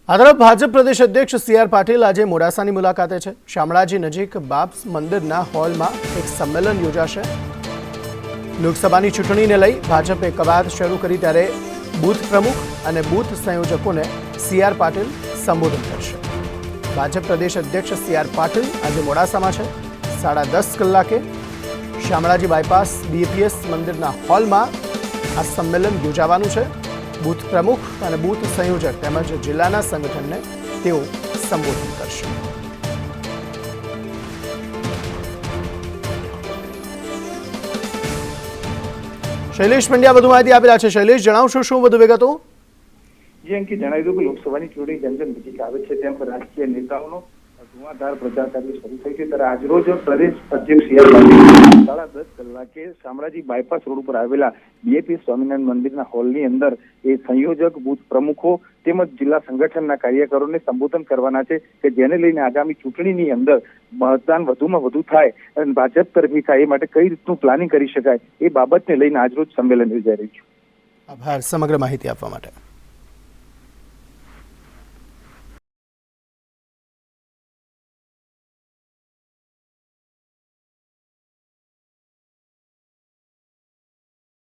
આ તરફ ભાજપ પ્રદેશ અધ્યક્ષ CR પાટીલ આજે મોડાસાની મુલાકાતે છે। શામળાજી નજીક બાપ્સ મંદિરના હોલમાં એક સંમેલન યોજાશે। લોકસભાની ચૂંટણીને લઈ ભાજપે કવાયત શરૂ કરી ત્યારે બૂથ પ્રમુખ અને બૂથ સંયોજકોને CR પાટીલ સંબોધન કરશે। ભાજપ પ્રદેશ અધ્યક્ષ CR પાટીલ આજે મોડાસામાં છે। 10:30 કલાકે શામળાજી બાયપાસ BAPS મંદિરના હોલમાં આ સંમેલન યોજાવાનું છે। બૂથ પ્રમુખ અને બૂથ સંયોજક તેમજ જિલ્લાના સંગઠનને તેઓ સંબોધન કરશે। શૈલેષ પંડ્યા વધુ માહિતી આપી રહ્યા છે। શૈલેષ, જણાવશો શું વધુ વિગતો? જે અંકિત જણાવી દઉં કે લોકસભાની ચૂંટણી જેમ જેમ નજીક આવે છે તેમ રાજકીય નેતાઓનો ધુઆધાર પ્રચાર કાર્ય શરૂ થઈ છે। ત્યારે આજરોજ પ્રદેશ અધ્યક્ષ CR પાટીલ 10:30 કલાકે શામળાજી બાયપાસ રોડ ઉપર આવેલા BAPS સ્વામિનારાયણ મંદિરના હોલની અંદર એ સંયોજક બૂથ પ્રમુખો તેમજ જિલ્લા સંગઠનના કાર્યકરોને સંબોધન કરવાના છે કે જેને લઈને આગામી ચૂંટણીની અંદર મતદાન વધુમાં વધુ થાય અને ભાજપ તરફી થાય એ માટે કઈ રીતનું પ્લાનિંગ કરી શકાય એ બાબતને લઈને આજરોજ સંમેલન યોજાઈ રહ્યું છે। આભાર સમગ્ર માહિતી આપવા માટે।